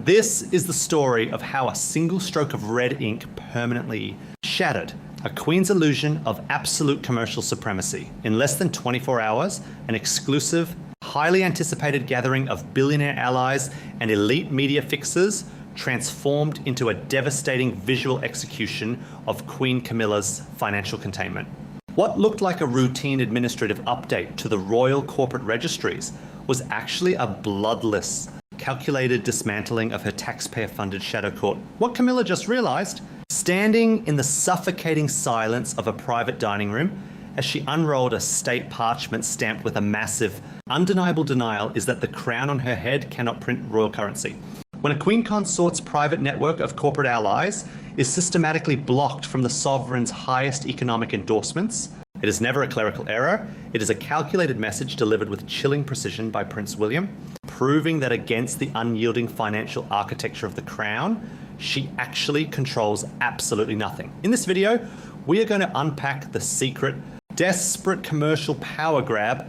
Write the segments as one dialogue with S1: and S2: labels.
S1: This is the story of how a single stroke of red ink permanently shattered a queen's illusion of absolute commercial supremacy. In less than 24 hours, an exclusive, highly anticipated gathering of billionaire allies and elite media fixers transformed into a devastating visual execution of Queen Camilla's financial containment. What looked like a routine administrative update to the royal corporate registries was actually a bloodless, calculated dismantling of her taxpayer-funded shadow court. What Camilla just realized, standing in the suffocating silence of a private dining room as she unrolled a state parchment stamped with a massive, undeniable denial, is that the crown on her head cannot print royal currency. When a Queen Consort's private network of corporate allies is systematically blocked from the sovereign's highest economic endorsements, it is never a clerical error. It is a calculated message delivered with chilling precision by Prince William, proving that against the unyielding financial architecture of the crown, she actually controls absolutely nothing. In this video, we are going to unpack the secret, desperate commercial power grab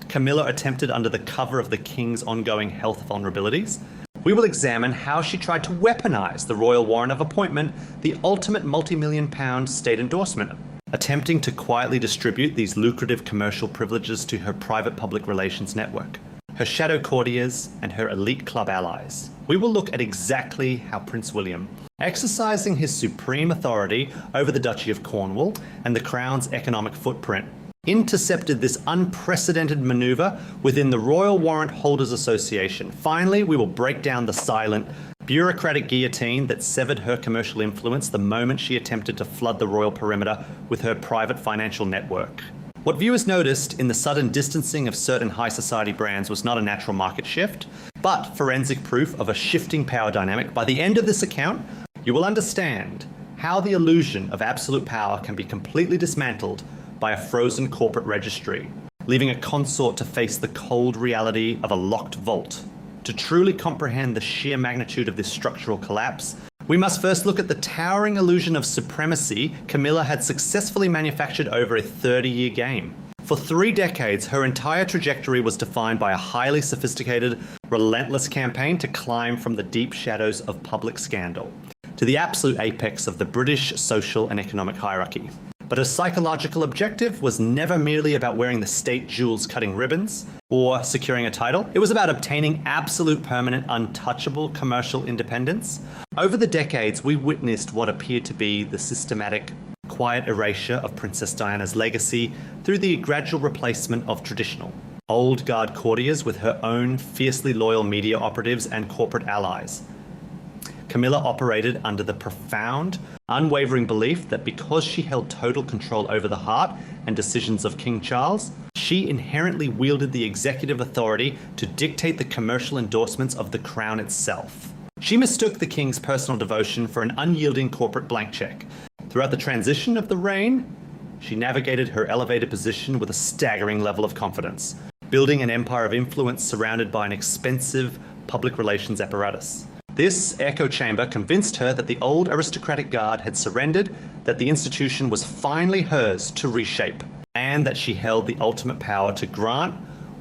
S1: Camilla attempted under the cover of the king's ongoing health vulnerabilities. We will examine how she tried to weaponize the royal warrant of appointment, the ultimate multi-million-pound state endorsement, attempting to quietly distribute these lucrative commercial privileges to her private public relations network, her shadow courtiers, and her elite club allies. We will look at exactly how Prince William, exercising his supreme authority over the Duchy of Cornwall and the Crown's economic footprint, intercepted this unprecedented maneuver within the Royal Warrant Holders Association. Finally, we will break down the silent, bureaucratic guillotine that severed her commercial influence the moment she attempted to flood the royal perimeter with her private financial network. What viewers noticed in the sudden distancing of certain high society brands was not a natural market shift, but forensic proof of a shifting power dynamic. By the end of this account, you will understand how the illusion of absolute power can be completely dismantled by a frozen corporate registry, leaving a consort to face the cold reality of a locked vault. To truly comprehend the sheer magnitude of this structural collapse, we must first look at the towering illusion of supremacy Camilla had successfully manufactured over a 30-year game. For 3 decades, her entire trajectory was defined by a highly sophisticated, relentless campaign to climb from the deep shadows of public scandal to the absolute apex of the British social and economic hierarchy. But her psychological objective was never merely about wearing the state jewels cutting ribbons or securing a title. It was about obtaining absolute, permanent, untouchable commercial independence. Over the decades, we witnessed what appeared to be the systematic, quiet erasure of Princess Diana's legacy through the gradual replacement of traditional, old guard courtiers with her own fiercely loyal media operatives and corporate allies. Camilla operated under the profound, unwavering belief that because she held total control over the heart and decisions of King Charles, she inherently wielded the executive authority to dictate the commercial endorsements of the crown itself. She mistook the king's personal devotion for an unyielding corporate blank check. Throughout the transition of the reign, she navigated her elevated position with a staggering level of confidence, building an empire of influence surrounded by an expensive public relations apparatus. This echo chamber convinced her that the old aristocratic guard had surrendered, that the institution was finally hers to reshape, and that she held the ultimate power to grant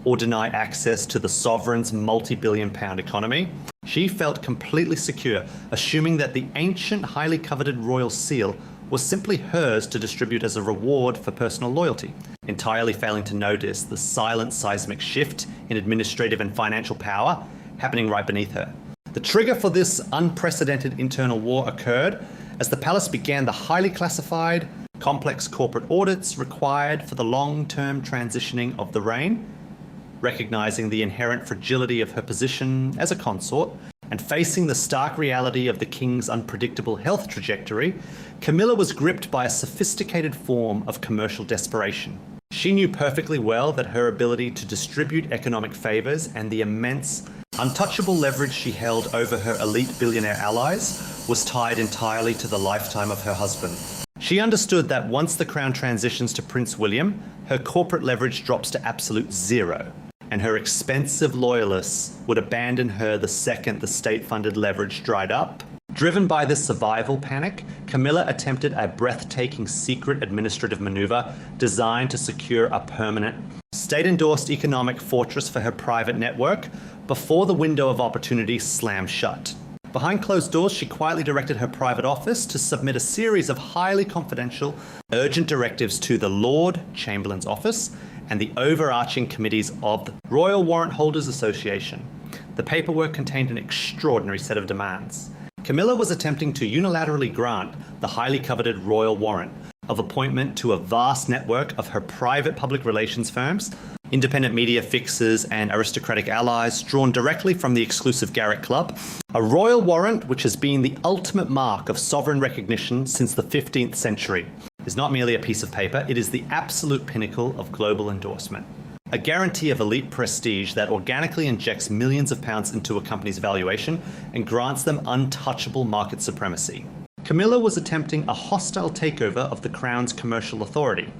S1: or deny access to the sovereign's multi-billion-pound economy. She felt completely secure, assuming that the ancient, highly coveted royal seal was simply hers to distribute as a reward for personal loyalty, entirely failing to notice the silent seismic shift in administrative and financial power happening right beneath her. The trigger for this unprecedented internal war occurred as the palace began the highly classified, complex corporate audits required for the long-term transitioning of the reign. Recognizing the inherent fragility of her position as a consort and facing the stark reality of the king's unpredictable health trajectory, Camilla was gripped by a sophisticated form of commercial desperation. She knew perfectly well that her ability to distribute economic favors and the immense, untouchable leverage she held over her elite billionaire allies was tied entirely to the lifetime of her husband. She understood that once the crown transitions to Prince William, her corporate leverage drops to absolute zero, and her expensive loyalists would abandon her the second the state-funded leverage dried up. Driven by this survival panic, Camilla attempted a breathtaking secret administrative maneuver designed to secure a permanent, state-endorsed economic fortress for her private network before the window of opportunity slammed shut. Behind closed doors, she quietly directed her private office to submit a series of highly confidential, urgent directives to the Lord Chamberlain's office and the overarching committees of the Royal Warrant Holders Association. The paperwork contained an extraordinary set of demands. Camilla was attempting to unilaterally grant the highly coveted royal warrant of appointment to a vast network of her private public relations firms, independent media fixers and aristocratic allies drawn directly from the exclusive Garrick Club, a royal warrant which has been the ultimate mark of sovereign recognition since the 15th century. Is not merely a piece of paper, it is the absolute pinnacle of global endorsement. A guarantee of elite prestige that organically injects millions of pounds into a company's valuation and grants them untouchable market supremacy. Camilla was attempting a hostile takeover of the Crown's commercial authority.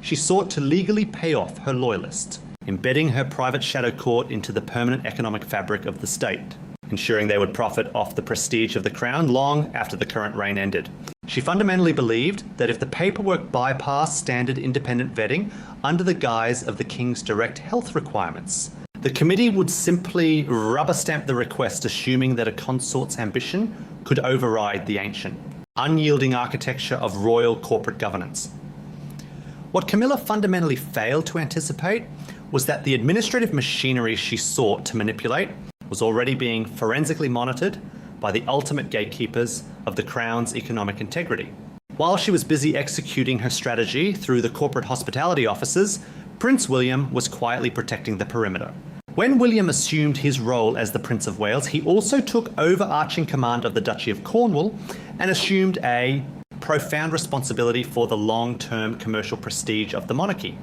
S1: She sought to legally pay off her loyalists, embedding her private shadow court into the permanent economic fabric of the state, ensuring they would profit off the prestige of the Crown long after the current reign ended. She fundamentally believed that if the paperwork bypassed standard independent vetting under the guise of the King's direct health requirements, the committee would simply rubber stamp the request, assuming that a consort's ambition could override the ancient, unyielding architecture of royal corporate governance. What Camilla fundamentally failed to anticipate was that the administrative machinery she sought to manipulate was already being forensically monitored by the ultimate gatekeepers of the Crown's economic integrity. While she was busy executing her strategy through the corporate hospitality offices, Prince William was quietly protecting the perimeter. When William assumed his role as the Prince of Wales, he also took overarching command of the Duchy of Cornwall and assumed a profound responsibility for the long-term commercial prestige of the monarchy.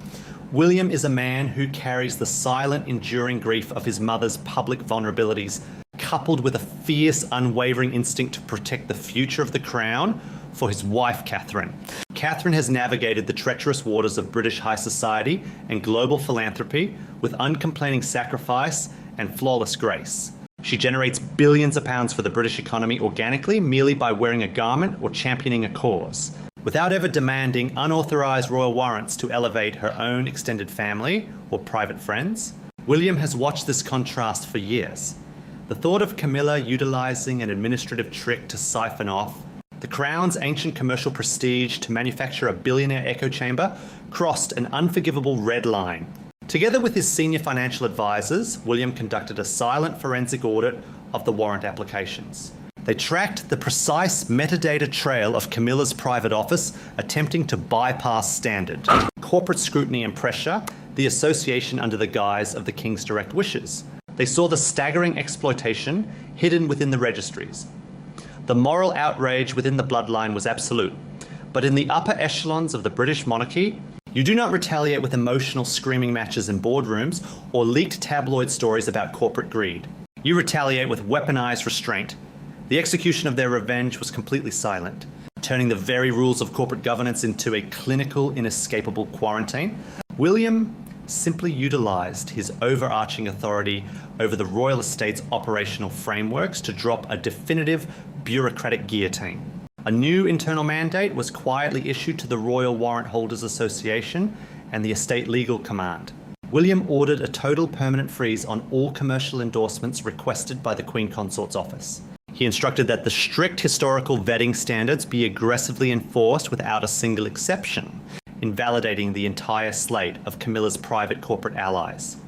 S1: William is a man who carries the silent, enduring grief of his mother's public vulnerabilities, coupled with a fierce, unwavering instinct to protect the future of the Crown for his wife, Catherine. Catherine has navigated the treacherous waters of British high society and global philanthropy with uncomplaining sacrifice and flawless grace. She generates billions of pounds for the British economy organically merely by wearing a garment or championing a cause, without ever demanding unauthorized royal warrants to elevate her own extended family or private friends. William has watched this contrast for years. The thought of Camilla utilizing an administrative trick to siphon off the Crown's ancient commercial prestige to manufacture a billionaire echo chamber crossed an unforgivable red line. Together with his senior financial advisors, William conducted a silent forensic audit of the warrant applications. They tracked the precise metadata trail of Camilla's private office, attempting to bypass standard corporate scrutiny and pressure, the association under the guise of the King's direct wishes. They saw the staggering exploitation hidden within the registries. The moral outrage within the bloodline was absolute, but in the upper echelons of the British monarchy, you do not retaliate with emotional screaming matches in boardrooms or leaked tabloid stories about corporate greed. You retaliate with weaponized restraint. The execution of their revenge was completely silent, turning the very rules of corporate governance into a clinical, inescapable quarantine. William simply utilized his overarching authority over the royal estate's operational frameworks to drop a definitive bureaucratic guillotine. A new internal mandate was quietly issued to the Royal Warrant Holders Association and the Estate Legal Command. William ordered a total permanent freeze on all commercial endorsements requested by the Queen Consort's office. He instructed that the strict historical vetting standards be aggressively enforced without a single exception, invalidating the entire slate of Camilla's private corporate allies.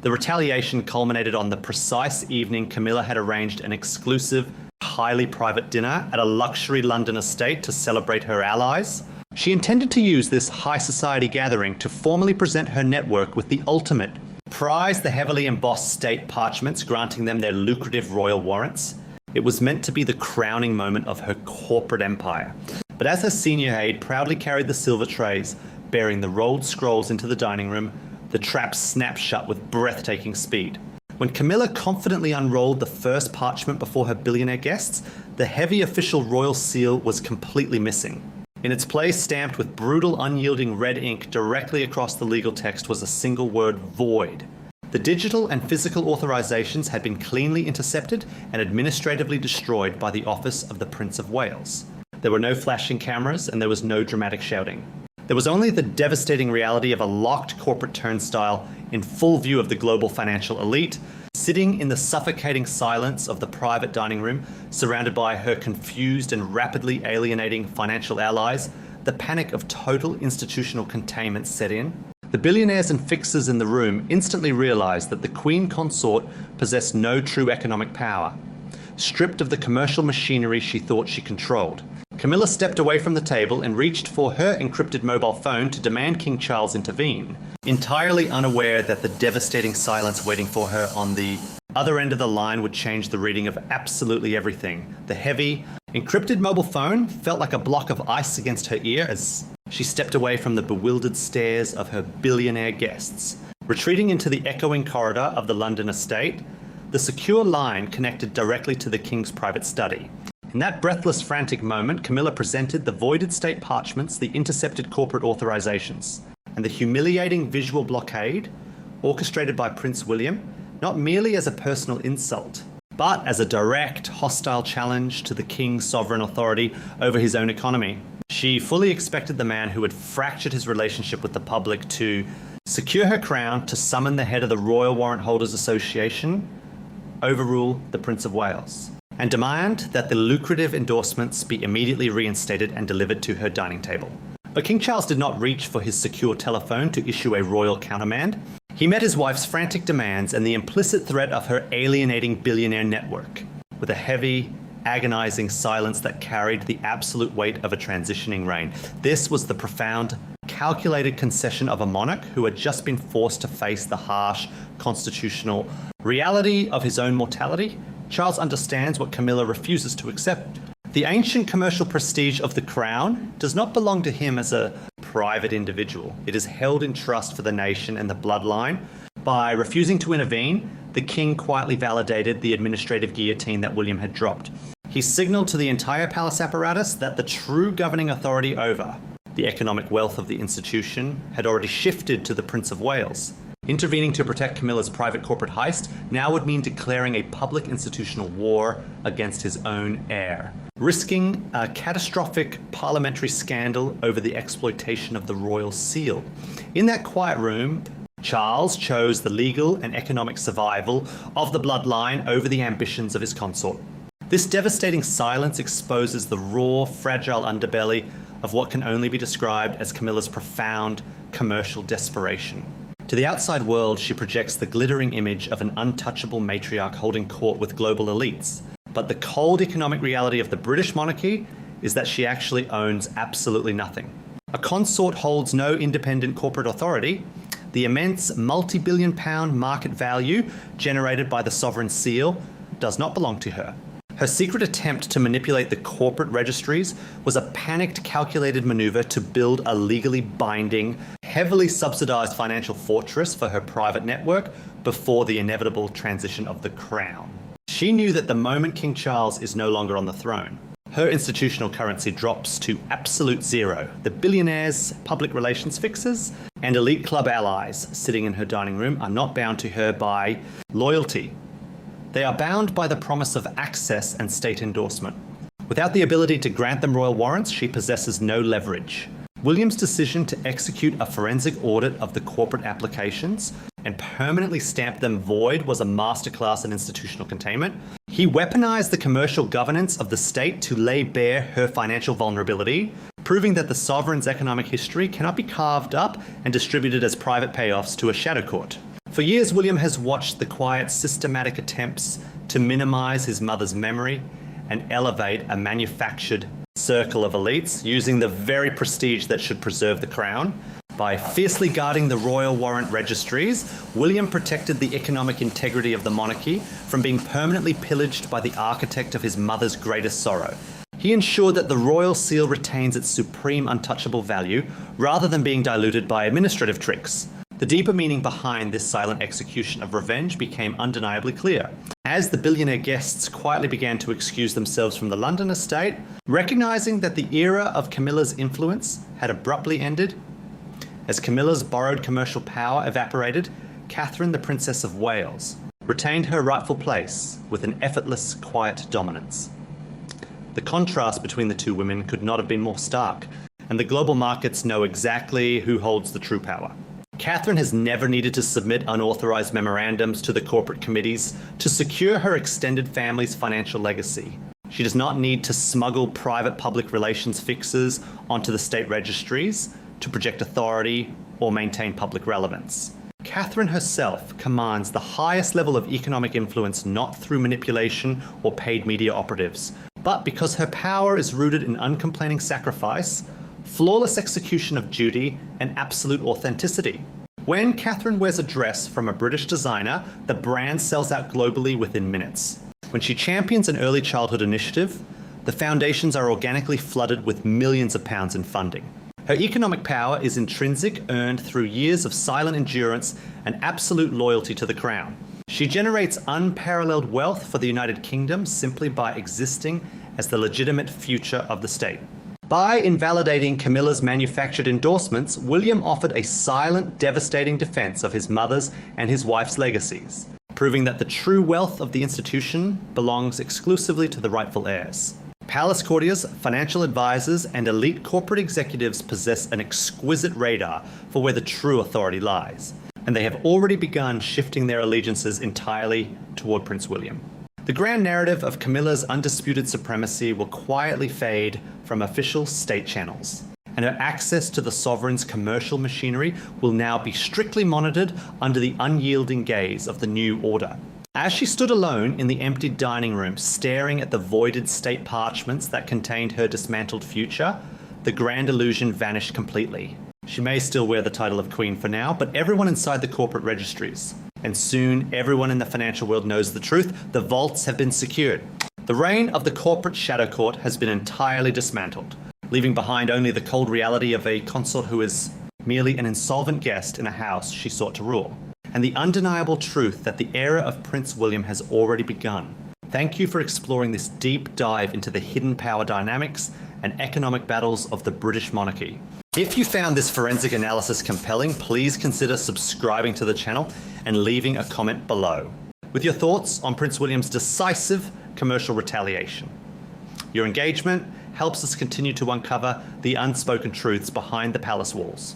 S1: The retaliation culminated on the precise evening Camilla had arranged an exclusive, highly private dinner at a luxury London estate to celebrate her allies. She intended to use this high society gathering to formally present her network with the ultimate prize, the heavily embossed state parchments granting them their lucrative royal warrants. It was meant to be the crowning moment of her corporate empire. But as her senior aide proudly carried the silver trays bearing the rolled scrolls into the dining room, the trap snapped shut with breathtaking speed. When Camilla confidently unrolled the first parchment before her billionaire guests, the heavy official royal seal was completely missing. In its place, stamped with brutal, unyielding red ink directly across the legal text, was a single word: void. The digital and physical authorizations had been cleanly intercepted and administratively destroyed by the office of the Prince of Wales. There were no flashing cameras and there was no dramatic shouting. There was only the devastating reality of a locked corporate turnstile in full view of the global financial elite, Sitting in the suffocating silence of the private dining room, surrounded by her confused and rapidly alienating financial allies, the panic of total institutional containment set in. The billionaires and fixers in the room instantly realized that the Queen Consort possessed no true economic power. Stripped of the commercial machinery she thought she controlled, Camilla stepped away from the table and reached for her encrypted mobile phone to demand King Charles intervene, entirely unaware that the devastating silence waiting for her on the other end of the line would change the reading of absolutely everything. The heavy, encrypted mobile phone felt like a block of ice against her ear as she stepped away from the bewildered stares of her billionaire guests. Retreating into the echoing corridor of the London estate, the secure line connected directly to the king's private study. In that breathless, frantic moment, Camilla presented the voided state parchments, the intercepted corporate authorizations, and the humiliating visual blockade orchestrated by Prince William, not merely as a personal insult, but as a direct, hostile challenge to the king's sovereign authority over his own economy. She fully expected the man who had fractured his relationship with the public to secure her crown, to summon the head of the Royal Warrant Holders Association, overrule the Prince of Wales, and demand that the lucrative endorsements be immediately reinstated and delivered to her dining table. But King Charles did not reach for his secure telephone to issue a royal countermand. He met his wife's frantic demands and the implicit threat of her alienating billionaire network with a heavy, agonizing silence that carried the absolute weight of a transitioning reign. This was the profound, calculated concession of a monarch who had just been forced to face the harsh constitutional reality of his own mortality. Charles understands what Camilla refuses to accept. The ancient commercial prestige of the crown does not belong to him as a private individual. It is held in trust for the nation and the bloodline. By refusing to intervene, the king quietly validated the administrative guillotine that William had dropped. He signaled to the entire palace apparatus that the true governing authority over the economic wealth of the institution had already shifted to the Prince of Wales. Intervening to protect Camilla's private corporate heist now would mean declaring a public institutional war against his own heir, risking a catastrophic parliamentary scandal over the exploitation of the royal seal. In that quiet room, Charles chose the legal and economic survival of the bloodline over the ambitions of his consort. This devastating silence exposes the raw, fragile underbelly of what can only be described as Camilla's profound commercial desperation. To the outside world, she projects the glittering image of an untouchable matriarch holding court with global elites. But the cold economic reality of the British monarchy is that she actually owns absolutely nothing. A consort holds no independent corporate authority. The immense multi-billion-pound market value generated by the sovereign seal does not belong to her. Her secret attempt to manipulate the corporate registries was a panicked, calculated maneuver to build a legally binding, heavily subsidized financial fortress for her private network before the inevitable transition of the crown. She knew that the moment King Charles is no longer on the throne, her institutional currency drops to absolute zero. The billionaires, public relations fixers, and elite club allies sitting in her dining room are not bound to her by loyalty. They are bound by the promise of access and state endorsement. Without the ability to grant them royal warrants, she possesses no leverage. William's decision to execute a forensic audit of the corporate applications and permanently stamp them void was a masterclass in institutional containment. He weaponized the commercial governance of the state to lay bare her financial vulnerability, proving that the sovereign's economic history cannot be carved up and distributed as private payoffs to a shadow court. For years, William has watched the quiet, systematic attempts to minimize his mother's memory and elevate a manufactured circle of elites using the very prestige that should preserve the crown. By fiercely guarding the royal warrant registries, William protected the economic integrity of the monarchy from being permanently pillaged by the architect of his mother's greatest sorrow. He ensured that the royal seal retains its supreme untouchable value rather than being diluted by administrative tricks. The deeper meaning behind this silent execution of revenge became undeniably clear. As the billionaire guests quietly began to excuse themselves from the London estate, recognizing that the era of Camilla's influence had abruptly ended, as Camilla's borrowed commercial power evaporated, Catherine, the Princess of Wales, retained her rightful place with an effortless, quiet dominance. The contrast between the two women could not have been more stark, and the global markets know exactly who holds the true power. Catherine has never needed to submit unauthorized memorandums to the corporate committees to secure her extended family's financial legacy. She does not need to smuggle private public relations fixes onto the state registries to project authority or maintain public relevance. Catherine herself commands the highest level of economic influence not through manipulation or paid media operatives, but because her power is rooted in uncomplaining sacrifice, flawless execution of duty, and absolute authenticity. When Catherine wears a dress from a British designer, the brand sells out globally within minutes. When she champions an early childhood initiative, the foundations are organically flooded with millions of pounds in funding. Her economic power is intrinsic, earned through years of silent endurance and absolute loyalty to the crown. She generates unparalleled wealth for the United Kingdom simply by existing as the legitimate future of the state. By invalidating Camilla's manufactured endorsements, William offered a silent, devastating defense of his mother's and his wife's legacies, proving that the true wealth of the institution belongs exclusively to the rightful heirs. Palace courtiers, financial advisors, and elite corporate executives possess an exquisite radar for where the true authority lies, and they have already begun shifting their allegiances entirely toward Prince William. The grand narrative of Camilla's undisputed supremacy will quietly fade from official state channels, and her access to the sovereign's commercial machinery will now be strictly monitored under the unyielding gaze of the new order. As she stood alone in the empty dining room, staring at the voided state parchments that contained her dismantled future, the grand illusion vanished completely. She may still wear the title of Queen for now, but everyone inside the corporate registries, and soon everyone in the financial world knows the truth, the vaults have been secured. The reign of the corporate shadow court has been entirely dismantled, leaving behind only the cold reality of a consort who is merely an insolvent guest in a house she sought to rule, and the undeniable truth that the era of Prince William has already begun. Thank you for exploring this deep dive into the hidden power dynamics and economic battles of the British monarchy. If you found this forensic analysis compelling, please consider subscribing to the channel and leaving a comment below with your thoughts on Prince William's decisive commercial retaliation. Your engagement helps us continue to uncover the unspoken truths behind the palace walls.